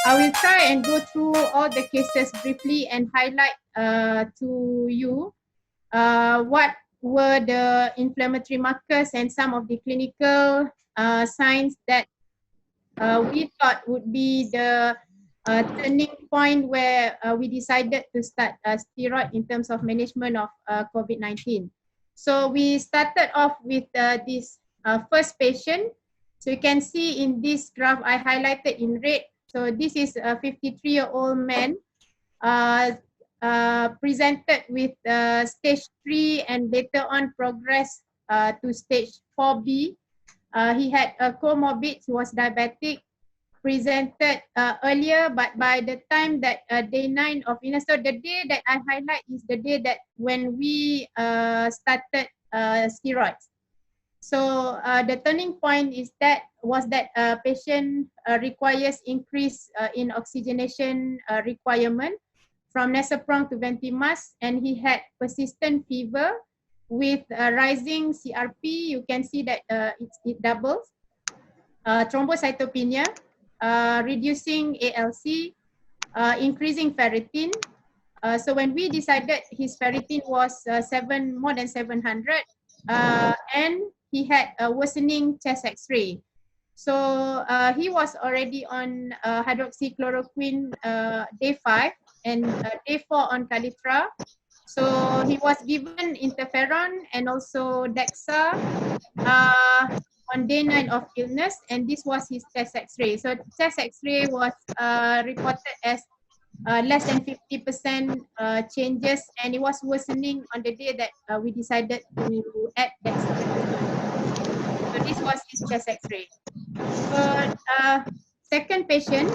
I will try and go through all the cases briefly and highlight to you what were the inflammatory markers and some of the clinical signs that we thought would be the turning point where we decided to start steroid in terms of management of COVID-19. So we started off with this first patient. So you can see in this graph I highlighted in red. So this is a 53-year-old man presented with stage 3 and later on progressed to stage 4B. He had a comorbid, he was diabetic, presented earlier, but by the time that day 9 of illness, so the day that I highlight is the day that when we started steroids. So the turning point is that patient requires increase in oxygenation requirement from Nesoprong to Ventimas, and he had persistent fever with rising CRP. You can see that it doubles. Thrombocytopenia, reducing ALC, increasing ferritin. So when we decided his ferritin was more than 700, and he had a worsening chest X-ray. So he was already on hydroxychloroquine day 5 and day 4 on Calitra. So he was given interferon and also DEXA on day 9 of illness, and this was his chest X-ray. So chest X-ray was reported as less than 50% changes, and it was worsening on the day that we decided to add DEXA. So this was his chest X-ray. So second patient,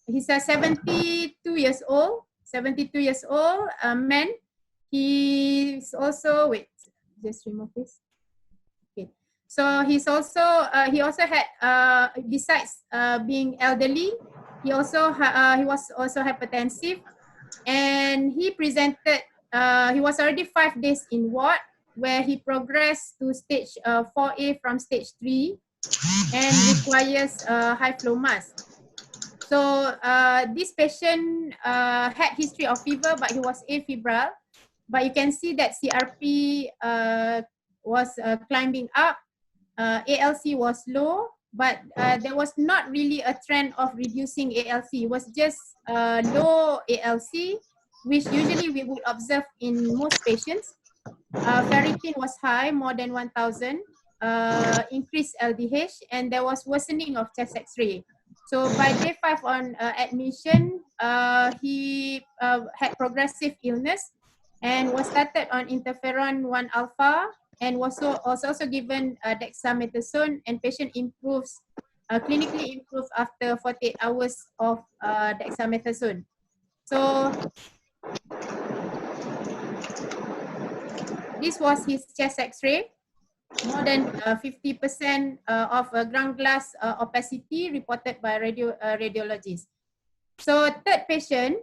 he's a 72 years old man. He's also, wait, just remove this. Okay. So he also had, besides being elderly, he was also hypertensive, and he presented, he was already 5 days in ward where he progressed to stage 4A from stage 3 and requires high flow mask. So this patient had history of fever, but he was afebrile. But you can see that CRP was climbing up, ALC was low, but there was not really a trend of reducing ALC. It was just low ALC, which usually we would observe in most patients. Ferritin was high, more than 1,000, increased LDH, and there was worsening of chest X-ray. So by day 5 on admission, he had progressive illness and was started on interferon 1 alpha and was also given dexamethasone, and patient improves, clinically improved after 48 hours of dexamethasone. So this was his chest X-ray. More than 50% of ground glass opacity reported by radiologists. So third patient,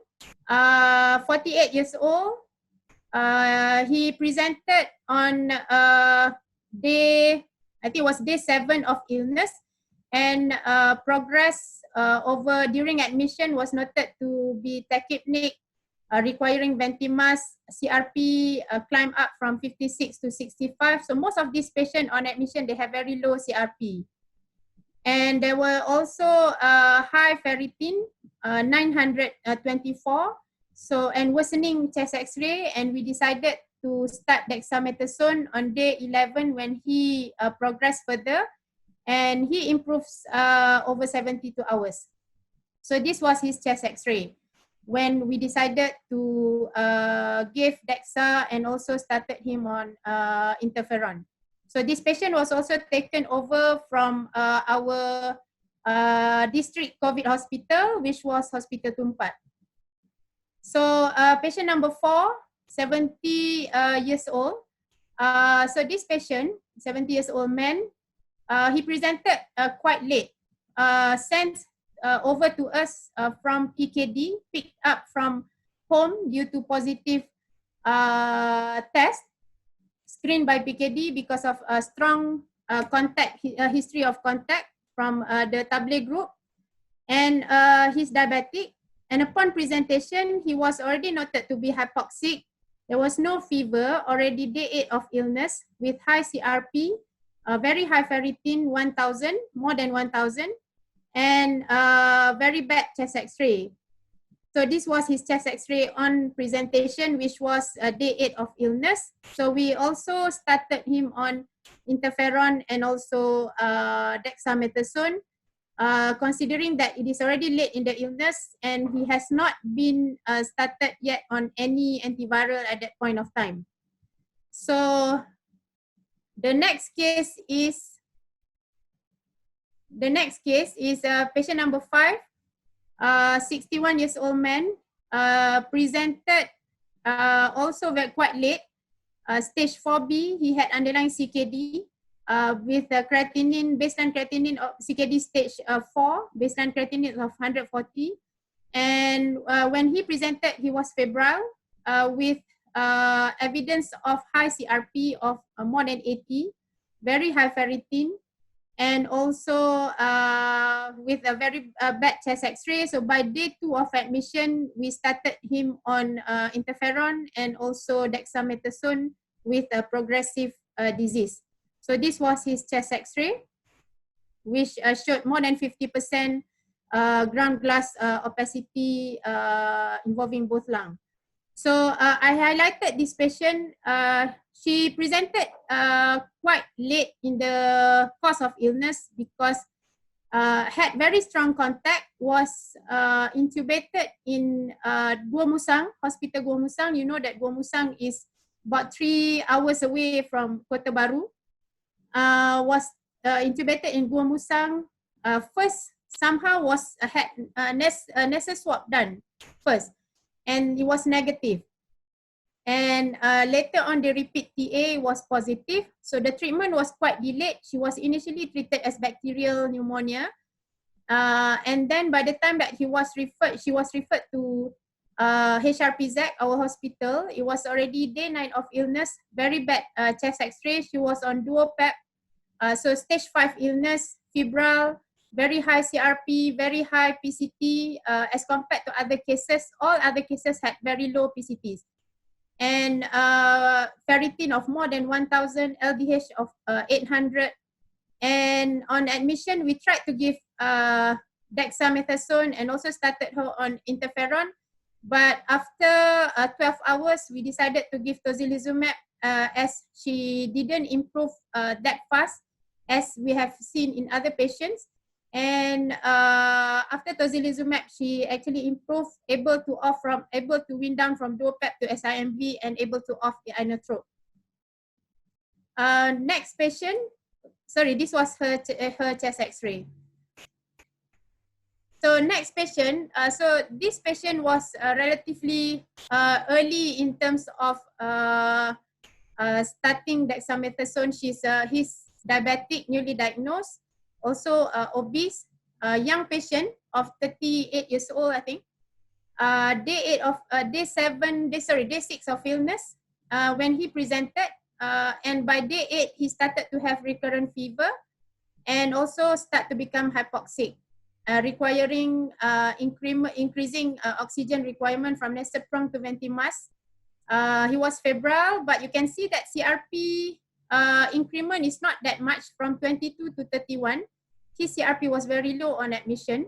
48 years old, he presented on day, I think it was day 7 of illness, and progress during admission was noted to be tachypnic, requiring Ventimas. CRP climb up from 56 to 65. So most of these patients on admission, they have very low CRP. And there were also high ferritin, 924. So, and worsening chest X-ray, and we decided to start dexamethasone on day 11 when he progressed further, and he improves over 72 hours. So this was his chest X-ray when we decided to give DEXA and also started him on interferon. So this patient was also taken over from our district COVID hospital, which was Hospital Tumpat. So patient number 4, 70 years old. So this patient, 70 years old man, he presented quite late, sent over to us from PKD, picked up from home due to positive test, screened by PKD because of a strong history of contact from the tablet group, and he's diabetic. And upon presentation, he was already noted to be hypoxic. There was no fever, already day 8 of illness with high CRP, very high ferritin, 1,000, more than 1,000, and very bad chest X-ray. So this was his chest X-ray on presentation, which was day 8 of illness. So we also started him on interferon and also dexamethasone, considering that it is already late in the illness and he has not been started yet on any antiviral at that point of time. So the next case is patient number 5, 61 years old man, presented also quite late, stage 4B. He had underlying CKD with creatinine, baseline creatinine of CKD stage 4, baseline creatinine of 140. And when he presented, he was febrile with evidence of high CRP of more than 80, very high ferritin, and also with a very bad chest X-ray. So by day 2 of admission, we started him on interferon and also dexamethasone with a progressive disease. So this was his chest X-ray, which showed more than 50% ground glass opacity involving both lungs. So I highlighted this patient. She presented quite late in the course of illness because had very strong contact, was intubated in Gua Musang, Hospital Gua Musang. You know that Gua Musang is about 3 hours away from Kota Baru. Was intubated in Gua Musang. First, somehow had nasal swab done first, and it was negative. And later on, the repeat TA was positive. So the treatment was quite delayed. She was initially treated as bacterial pneumonia. And then by the time that she was referred to HRPZ, our hospital. It was already day 9 of illness, very bad chest X-ray. She was on dual PEP. So stage 5 illness, febrile, very high CRP, very high PCT as compared to other cases. All other cases had very low PCTs. And ferritin of more than 1,000, LDH of 800. And on admission, we tried to give dexamethasone and also started her on interferon. But after 12 hours, we decided to give tocilizumab as she didn't improve that fast as we have seen in other patients. And after tocilizumab, she actually improved, able to wind down from dual-PEP to SIMV and able to off the inotrope. Next patient, sorry, this was her chest X-ray. So next patient, so this patient was relatively early in terms of starting dexamethasone. He's diabetic, newly diagnosed. Also obese, young patient of 38 years old, I think. Day 6 of illness when he presented, and by day 8 he started to have recurrent fever and also start to become hypoxic, requiring increasing oxygen requirement from Nesoprong to Ventimas. He was febrile, but you can see that CRP increment is not that much from 22 to 31. His CRP was very low on admission,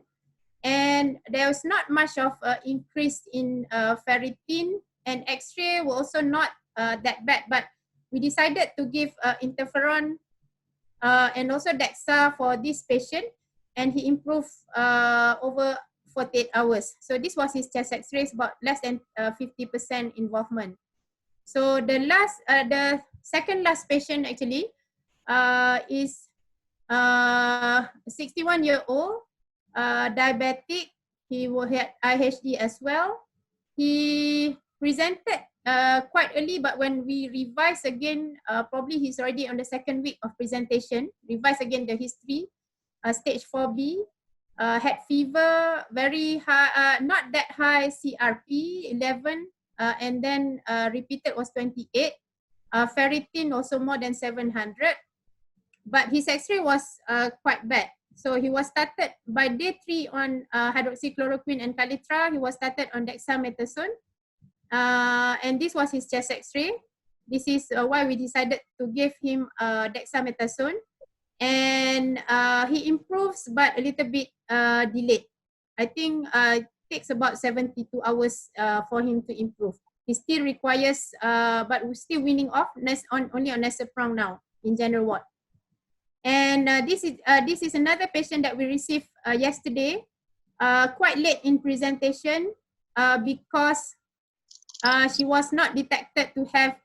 and there was not much of increase in ferritin, and X-ray were also not that bad, but we decided to give interferon and also DEXA for this patient, and he improved over 48 hours. So this was his chest X-rays, about less than 50% involvement. So the second last patient actually is 61-year-old, diabetic. He had IHD as well. He presented quite early, but when we revise again, probably he's already on the 2nd week of presentation. Revise again the history. Stage 4B, had fever, very high, not that high CRP, 11, and then repeated was 28. Ferritin also more than 700. but his X-ray was quite bad. So he was started by day 3 on hydroxychloroquine and Calitra. He was started on dexamethasone, and this was his chest X-ray. This is why we decided to give him dexamethasone, and he improves, but a little bit delayed. I think it takes about 72 hours for him to improve. He still requires, but we're still weaning off only on Nesoprong now in general ward. And this is another patient that we received yesterday, quite late in presentation, because she was not detected to have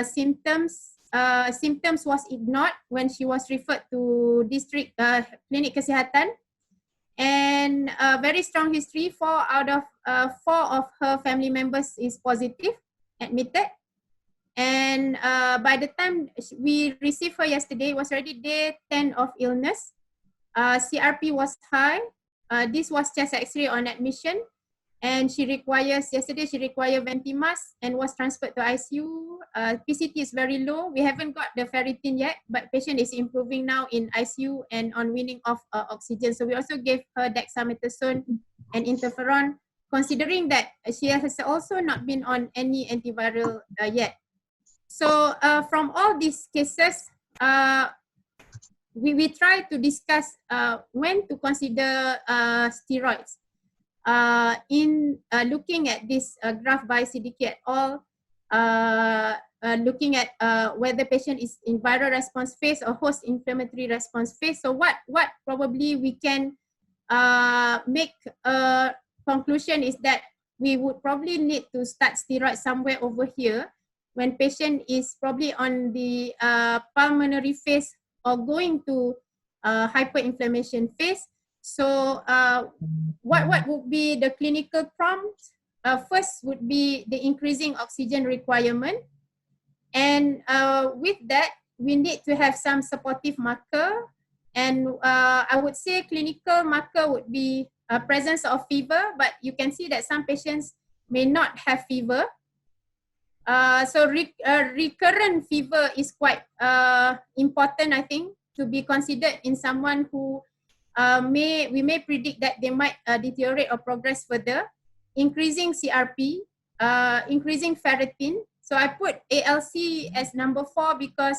symptoms. Symptoms was ignored when she was referred to district clinic kesihatan, and very strong history. 4 out of 4 of her family members is positive, admitted. And by the time we received her yesterday, it was already day 10 of illness. CRP was high. This was chest X-ray on admission, and yesterday she required ventimask and was transferred to ICU. PCT is very low. We haven't got the ferritin yet, but patient is improving now in ICU and on weaning off oxygen. So we also gave her dexamethasone and interferon, considering that she has also not been on any antiviral yet. So from all these cases, we try to discuss when to consider steroids. In looking at this graph by CDK et al., looking at whether patient is in viral response phase or host inflammatory response phase. So what probably we can make a conclusion is that we would probably need to start steroid somewhere over here when patient is probably on the pulmonary phase or going to hyperinflammation phase. So what would be the clinical prompt? First would be the increasing oxygen requirement. And with that, we need to have some supportive marker. And I would say clinical marker would be presence of fever, but you can see that some patients may not have fever. So recurrent fever is quite important, I think, to be considered in someone who we may predict that they might deteriorate or progress further. Increasing CRP, increasing ferritin. So I put ALC as number 4 because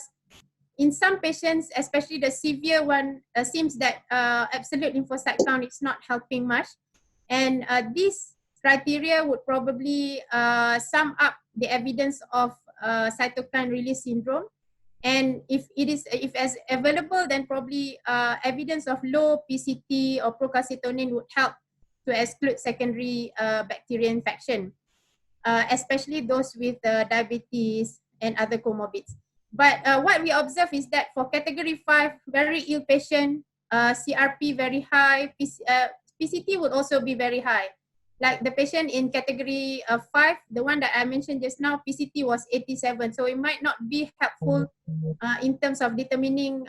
in some patients, especially the severe one, seems that absolute lymphocyte count is not helping much. And this criteria would probably sum up the evidence of cytokine release syndrome. And if as available, then probably evidence of low PCT or procalcitonin would help to exclude secondary bacterial infection, especially those with diabetes and other comorbids. But what we observe is that for category 5, very ill patient, CRP very high, PCT would also be very high. Like the patient in category 5, the one that I mentioned just now, PCT was 87. So it might not be helpful in terms of determining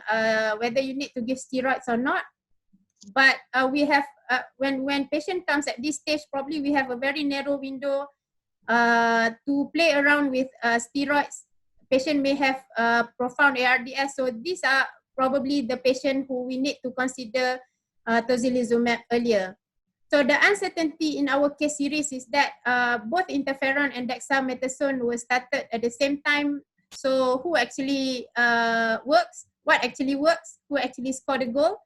whether you need to give steroids or not. But we have, when patient comes at this stage, probably we have a very narrow window to play around with steroids. Patient may have profound ARDS. So these are probably the patient who we need to consider tocilizumab earlier. So the uncertainty in our case series is that both interferon and dexamethasone were started at the same time. So who actually works, what actually works, who actually scored the goal.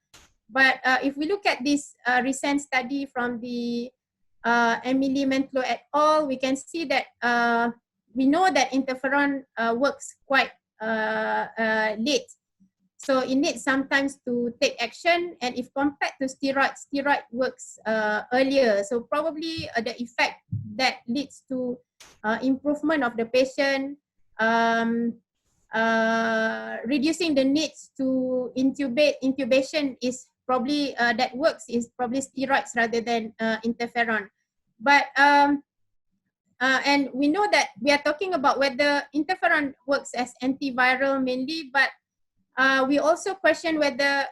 But if we look at this recent study from the Emily Mentlo et al., we can see that we know that interferon works quite late. So it needs sometimes to take action, and if compared to steroid works earlier. So probably the effect that leads to improvement of the patient, reducing the needs to intubation is probably that works is probably steroids rather than interferon. But and we know that we are talking about whether interferon works as antiviral mainly, but we also question whether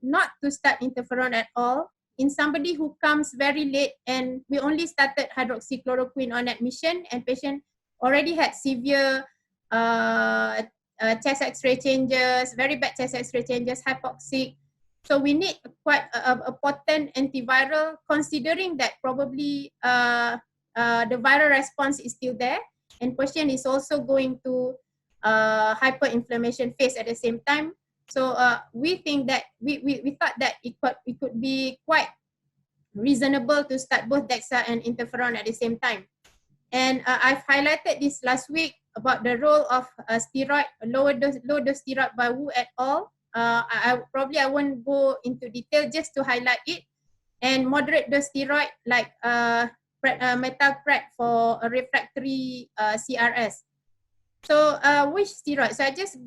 not to start interferon at all in somebody who comes very late, and we only started hydroxychloroquine on admission and patient already had severe chest X-ray changes, very bad chest X-ray changes, hypoxic. So we need quite a potent antiviral, considering that probably the viral response is still there, and patient is also going to hyperinflammation phase at the same time. So we think that we thought that it could be quite reasonable to start both DEXA and interferon at the same time. And I've highlighted this last week about the role of steroid, low dose steroid by Wu et al. I won't go into detail, just to highlight it. And moderate dose steroid like metapred for a refractory CRS. So which steroid? So I just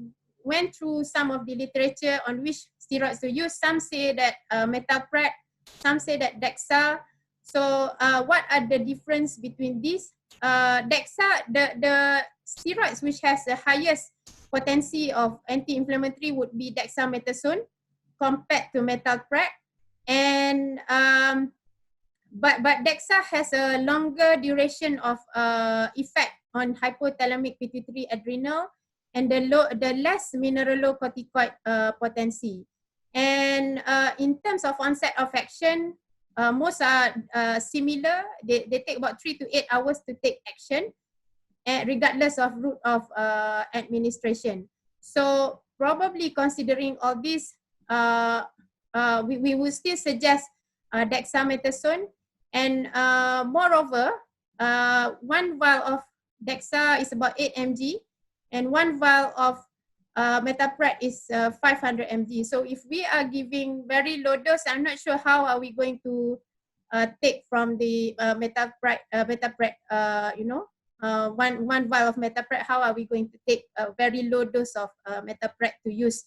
went through some of the literature on which steroids to use. Some say that metapred, some say that DEXA. So what are the difference between these? DEXA, the steroids which has the highest potency of anti-inflammatory would be dexamethasone compared to metapred. And but DEXA has a longer duration of effect on hypothalamic pituitary adrenal, and the less mineralocorticoid potency. And in terms of onset of action, most are similar. They take about 3 to 8 hours to take action, regardless of route of administration. So probably considering all this, we would still suggest dexamethasone. And moreover, 1 vial of DEXA is about 8 mg, and 1 vial of metapred is 500 mg. So if we are giving very low dose, I'm not sure how are we going to take from the metapred, one vial of metapred, how are we going to take a very low dose of metapred to use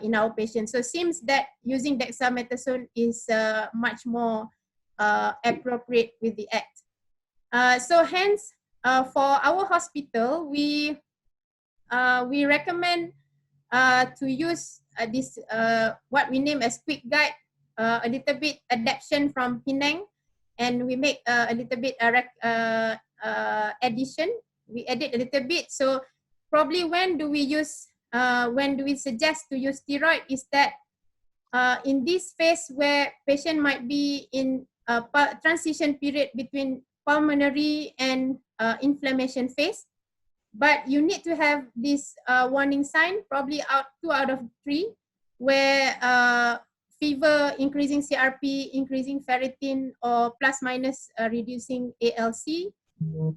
in our patients? So it seems that using dexamethasone is much more appropriate with the act. So hence, for our hospital, we recommend to use this what we name as quick guide, a little bit adaptation from Penang, and we make a little bit addition. We edit a little bit. So probably when do we suggest to use steroid is that in this phase where patient might be in a transition period between pulmonary and inflammation phase. But you need to have this warning sign, probably 2 out of 3, where fever, increasing CRP, increasing ferritin, or plus minus reducing ALC.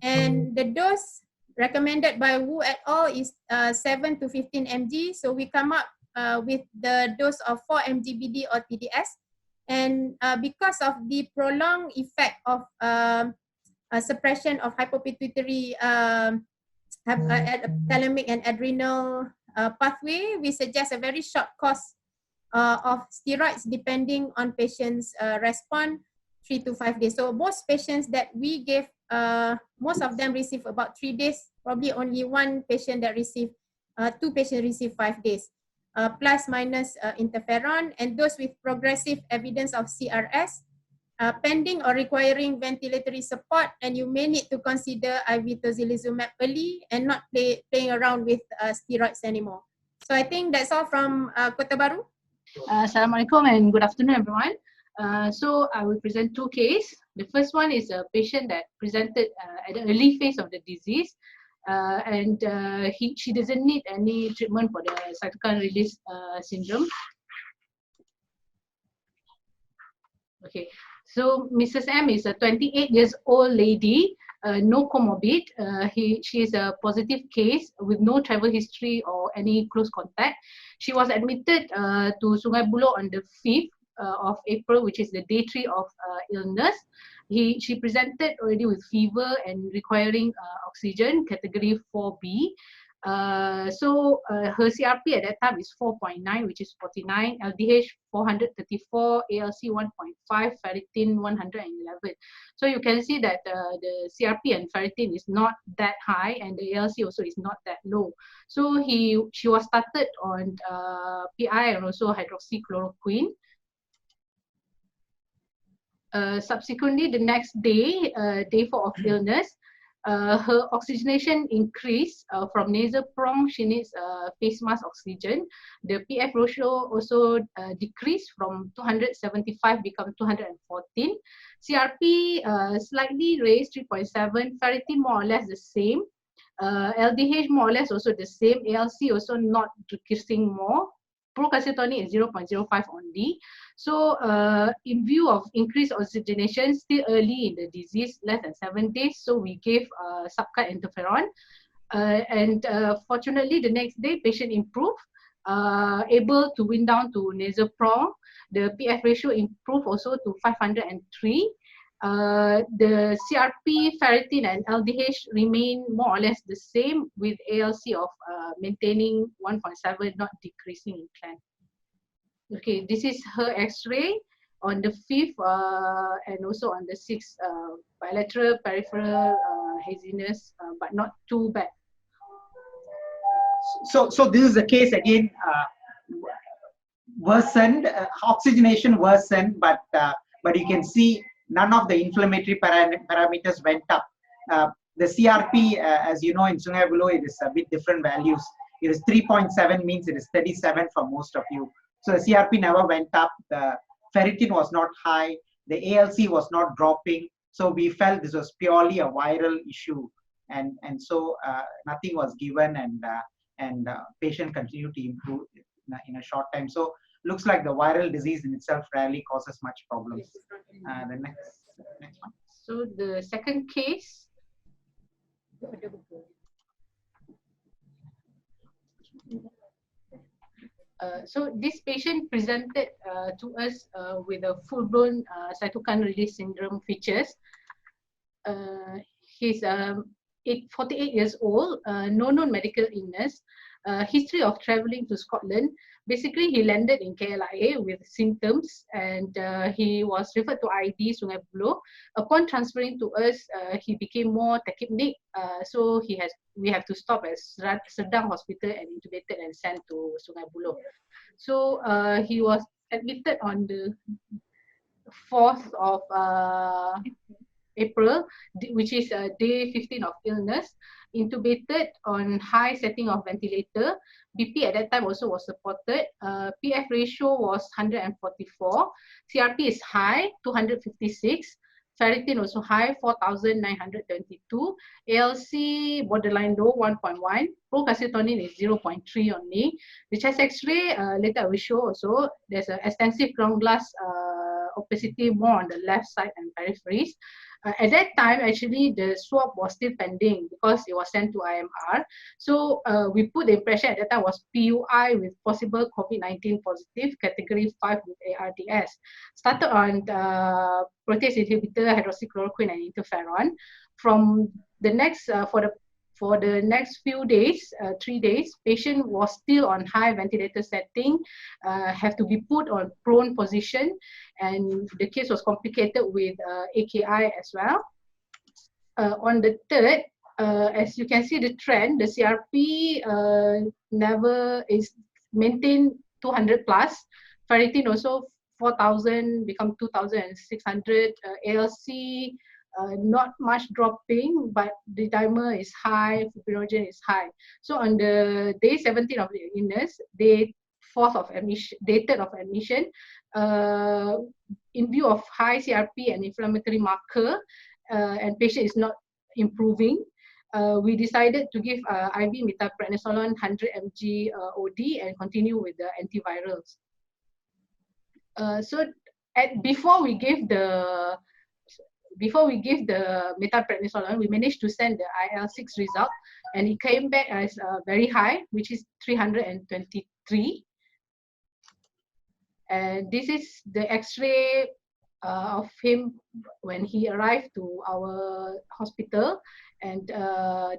And the dose recommended by Wu et al. Is 7 to 15 mg. So we come up with the dose of 4 mg BD or TDS. And because of the prolonged effect of suppression of hypopituitary thalamic and adrenal pathway, we suggest a very short course of steroids depending on patients' response, 3 to 5 days. So most patients that we gave, most of them receive about 3 days, probably only 1 patient that received, 2 patients receive 5 days, plus minus interferon, and those with progressive evidence of CRS, pending or requiring ventilatory support, and you may need to consider IV tocilizumab early and not playing around with steroids anymore. So I think that's all from Kota Baru. Assalamualaikum and good afternoon, everyone. So I will present 2 cases. The first one is a patient that presented at the early phase of the disease, and she doesn't need any treatment for the cytokine release syndrome. Okay, so Mrs. M is a 28 years old lady, no comorbid. She is a positive case with no travel history or any close contact. She was admitted to Sungai Buloh on the 5th of April, which is the day 3 of illness. She presented already with fever and requiring oxygen, category 4B. So her CRP at that time is 4.9, which is 49, LDH 434, ALC 1.5, ferritin 111. So you can see that the CRP and ferritin is not that high, and the ALC also is not that low. So she was started on PI and also hydroxychloroquine. Subsequently, the next day, day 4 of illness, her oxygenation increased from nasal prong. She needs face mask oxygen. The PF ratio also decreased from 275 become 214. CRP slightly raised 3.7. Ferritin more or less the same. LDH more or less also the same. ALC also not decreasing more. Procalcitonin is 0.05 only. So in view of increased oxygenation, still early in the disease, less than 7 days, so we gave subcut interferon. Fortunately, the next day, patient improved, able to wind down to nasal prong. The PF ratio improved also to 503. The CRP, ferritin, and LDH remain more or less the same, with ALC of maintaining 1.7, not decreasing in trend. Okay, this is her X-ray on the 5th and also on the 6th, bilateral peripheral haziness, but not too bad. So this is the case again, worsened, oxygenation worsened, but you can see none of the inflammatory parameters went up. The CRP, as you know, in Sungai Buloh, it is a bit different values. It is 3.7, means it is 37 for most of you. So the CRP never went up. The ferritin was not high. The ALC was not dropping. So we felt this was purely a viral issue, and so nothing was given, and patient continued to improve in a short time. So looks like the viral disease in itself rarely causes much problems. The next one. So the second case. So this patient presented to us with a full-blown cytokine release syndrome features. He's 48 years old, no known medical illness, history of traveling to Scotland. Basically, he landed in KLIA with symptoms, and he was referred to ID Sungai Buloh. Upon transferring to us, he became more tachypnic, so we have to stop at Serdang Hospital and intubated and sent to Sungai Buloh. So he was admitted on the 4th of April, which is day 15 of illness, intubated on high setting of ventilator. BP at that time also was supported. PF ratio was 144. CRP is high, 256. Ferritin also high, 4,922. ALC borderline low, 1.1. Procalcitonin is 0.3 only. The chest X-ray, later I will show also, there's an extensive ground glass opacity more on the left side and peripheries. At that time, actually, the swab was still pending because it was sent to IMR. So we put the impression at that time was PUI with possible COVID-19 positive, category 5 with ARDS. Started on protease inhibitor, hydroxychloroquine, and interferon. From the next, for the next few days, 3 days, patient was still on high ventilator setting, have to be put on prone position, and the case was complicated with AKI as well. On the 3rd, as you can see the trend, the CRP never is maintained 200 plus. Ferritin also 4,000 become 2,600. ALC not much dropping, but the dimer is high, fibrinogen is high. So on the day 17 of the illness, day 4th of admission, day 3rd of admission, in view of high CRP and inflammatory marker, and patient is not improving, we decided to give IV methylprednisolone 100 mg OD and continue with the antivirals. So before we gave the methylprednisolone, we managed to send the IL-6 result, and it came back as very high, which is 323. And this is the X-ray of him when he arrived to our hospital. And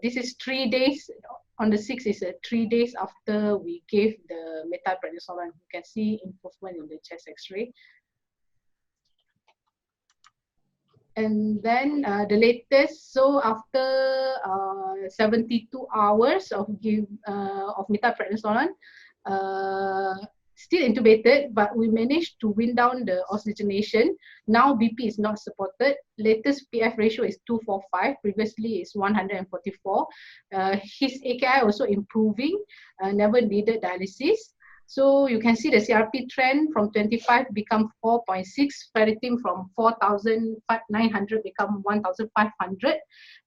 this is 3 days, on the 6th is 3 days after we gave the methylprednisolone. You can see improvement in the chest X-ray. And then the latest, so after 72 hours of methylprednisolone, still intubated, but we managed to win down the oxygenation. Now BP is not supported. Latest PF ratio is 245. Previously is 144. His AKI also improving. Never needed dialysis. So you can see the CRP trend from 25 become 4.6, ferritin from 4,900 become 1,500.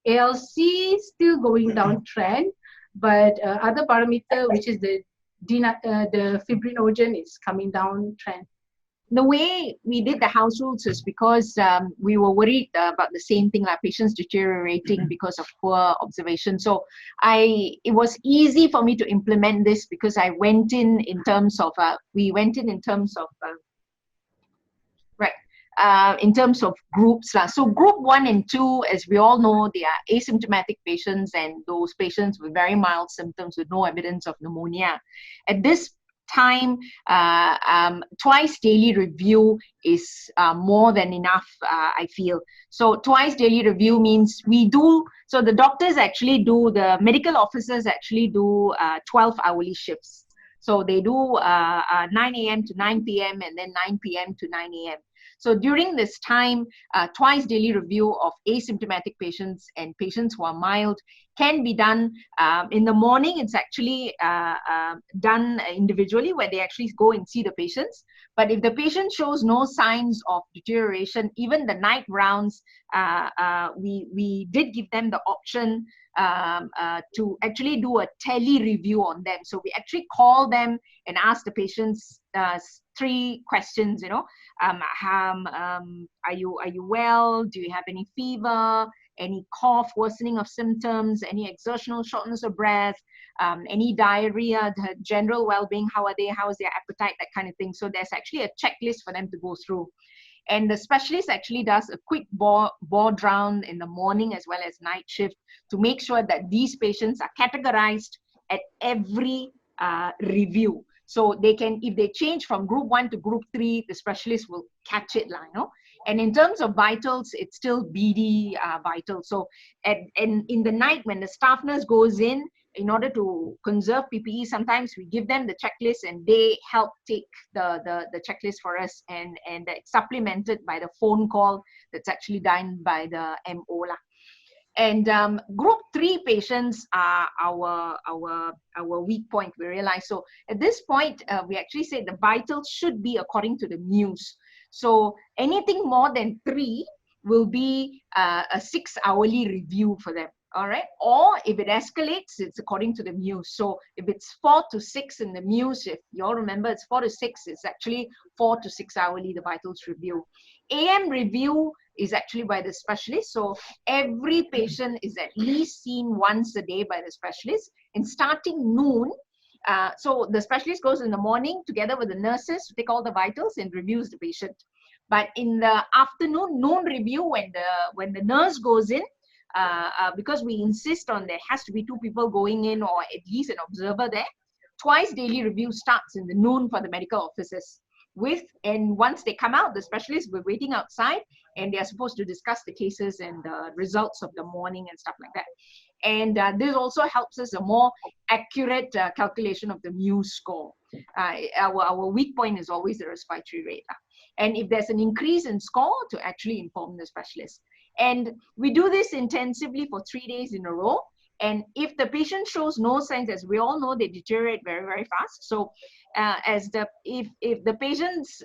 ALC still going down trend, but other parameter, which is the fibrinogen, is coming down trend. The way we did the house rules is because we were worried about the same thing, like patients deteriorating because of poor observation. So it was easy for me to implement this because I went in terms of in terms of groups. So group 1 and 2, as we all know, they are asymptomatic patients and those patients with very mild symptoms with no evidence of pneumonia. At this time, twice daily review is more than enough, I feel. So twice daily review means so the doctors actually do, the medical officers actually do 12-hourly shifts. So they do 9 a.m. to 9 p.m. and then 9 p.m. to 9 a.m. So during this time, twice daily review of asymptomatic patients and patients who are mild can be done. In the morning, it's actually done individually, where they actually go and see the patients. But if the patient shows no signs of deterioration, even the night rounds, we did give them the option to actually do a tele review on them. So we actually call them and ask the patients 3 questions, are you well? Do you have any fever? Any cough, worsening of symptoms, any exertional shortness of breath, any diarrhea, the general well-being, how are they, how is their appetite, that kind of thing. So there's actually a checklist for them to go through. And the specialist actually does a quick board round in the morning as well as night shift to make sure that these patients are categorized at every review. So they can, if they change from group 1 to group 3, the specialist will catch it, And in terms of vitals, it's still BD vital. So in the night when the staff nurse goes in order to conserve PPE, sometimes we give them the checklist and they help take the checklist for us, and it's supplemented by the phone call that's actually done by the MO. And group 3 patients are our weak point, we realize. So at this point, we actually say the vitals should be according to the Muse. So anything more than 3 will be a 6-hourly review for them. All right. Or if it escalates, it's according to the Muse. So if it's 4 to 6 in the Muse, if you all remember, it's 4 to 6, it's actually 4 to 6 hourly, the vitals review. AM review is actually by the specialist. So every patient is at least seen once a day by the specialist. And starting noon, so the specialist goes in the morning together with the nurses to take all the vitals and reviews the patient. But in the afternoon, noon review, when the nurse goes in, because we insist on there has to be 2 people going in or at least an observer there, twice daily review starts in the noon for the medical officers. And once they come out, the specialists will be waiting outside and they are supposed to discuss the cases and the results of the morning and stuff like that. And this also helps us a more accurate calculation of the Muse score. Our weak point is always the respiratory rate. And if there's an increase in score, to actually inform the specialist. And we do this intensively for 3 days in a row. And if the patient shows no signs, as we all know, they deteriorate very, very fast. So if the patients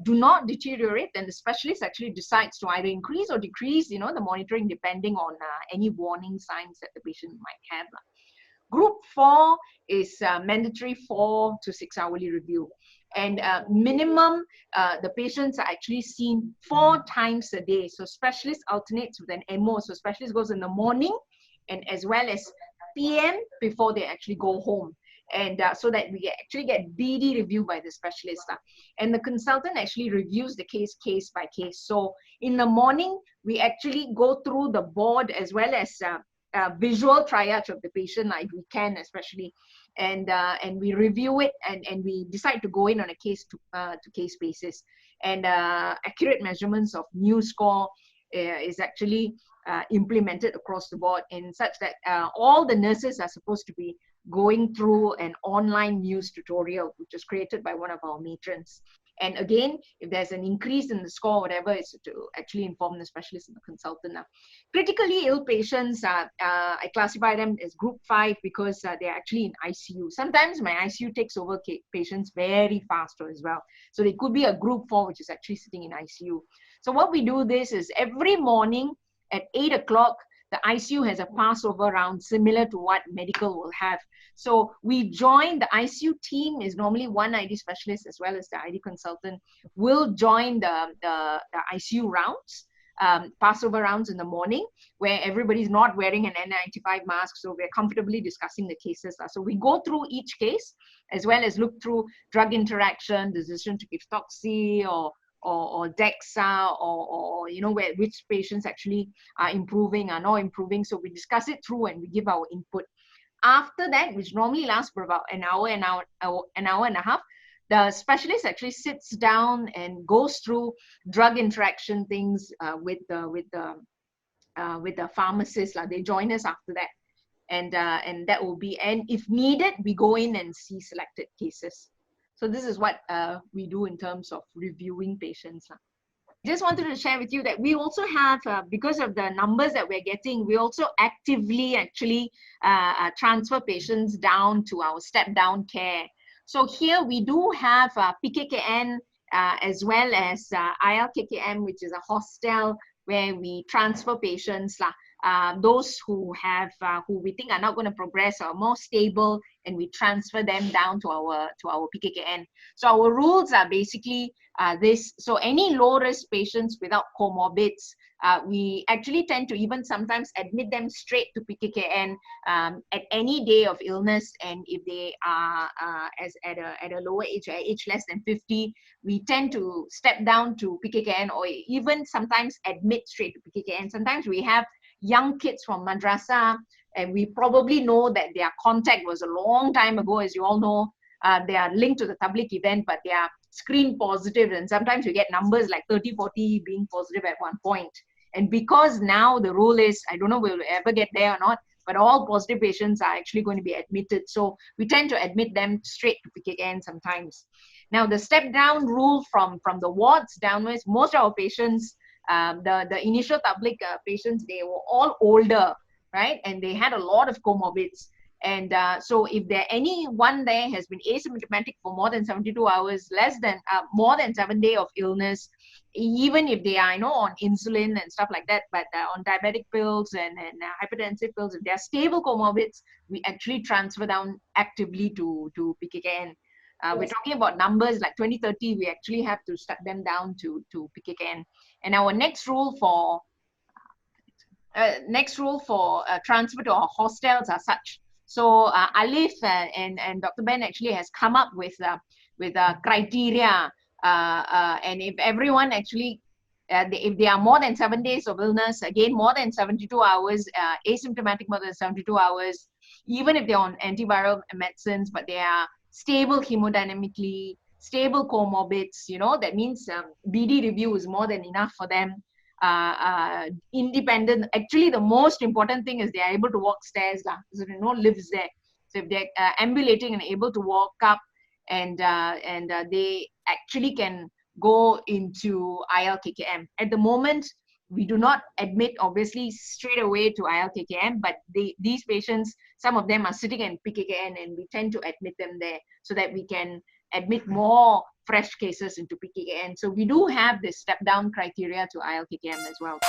do not deteriorate, then the specialist actually decides to either increase or decrease, the monitoring depending on any warning signs that the patient might have. Group 4 is mandatory 4 to 6 hourly review. And minimum, the patients are actually seen 4 times a day. So specialist alternates with an MO. So specialist goes in the morning and as well as PM before they actually go home. And so that we actually get BD review by the specialist. And the consultant actually reviews the case by case. So in the morning, we actually go through the board as well as visual triage of the patient, like we can especially. And we review it and we decide to go in on a case to case basis. And accurate measurements of Muse score is actually implemented across the board in such that all the nurses are supposed to be going through an online news tutorial, which was created by one of our matrons. And again, if there's an increase in the score, whatever, it's to actually inform the specialist and the consultant. Critically ill patients, I classify them as group 5 because they're actually in ICU. Sometimes my ICU takes over patients very fast as well. So they could be a group 4, which is actually sitting in ICU. So what we do this is every morning at 8 o'clock, the ICU has a Passover round similar to what medical will have. So we join, the ICU team is normally one ID specialist as well as the ID consultant will join the ICU rounds, Passover rounds in the morning, where everybody's not wearing an N95 mask, so we're comfortably discussing the cases. So we go through each case as well as look through drug interaction, decision to give toxi or DEXA, or you know, which patients actually are improving, are not improving. So we discuss it through and we give our input. After that, which normally lasts for about an hour and a half, the specialist actually sits down and goes through drug interaction things with the pharmacist. They join us after that, and that will be. And if needed, we go in and see selected cases. So this is what we do in terms of reviewing patients. Just wanted to share with you that we also have, because of the numbers that we're getting, we also actively actually transfer patients down to our step-down care. So here we do have PKKN as well as ILKKM, which is a hostel where we transfer patients, those who we think are not going to progress or are more stable, and we transfer them down to our PKKN. So our rules are basically this. So any low-risk patients without comorbids, we actually tend to even sometimes admit them straight to PKKN at any day of illness. And if they are at a lower age less than 50, we tend to step down to PKKN or even sometimes admit straight to PKKN. Sometimes we have young kids from madrasah, and we probably know that their contact was a long time ago. As you all know, they are linked to the public event, but they are screen positive, and sometimes we get numbers like 30, 40 being positive at one point. And because now the rule is, I don't know we'll ever get there or not, but all positive patients are actually going to be admitted. So we tend to admit them straight to PKN sometimes. Now the step down rule from the wards downwards, most of our patients, the initial public patients, they were all older, right? And they had a lot of comorbids. And so if there anyone there has been asymptomatic for more than 72 hours, more than 7 days of illness, even if they are, on insulin and stuff like that, but on diabetic pills and hypertensive pills, if they are stable comorbids, we actually transfer down actively to PKKN. We're talking about numbers like 20, 30, we actually have to step them down to PKKN. And our next rule for transfer to our hostels are such. So Alif and Dr. Ben actually has come up with criteria, and if everyone actually, if they are more than 7 days of illness, again more than 72 hours, asymptomatic more than 72 hours, even if they're on antiviral medicines, but they are stable hemodynamically, stable comorbids, that means BD review is more than enough for them. Independent, actually the most important thing is they are able to walk stairs, so there are no lifts there. So if they're ambulating and able to walk up, and they actually can go into ILKKM. At the moment, we do not admit obviously straight away to ILKKM, but these patients, some of them are sitting in PKKN, and we tend to admit them there so that we can admit more fresh cases into PKKN. So we do have this step down criteria to ILKKM as well.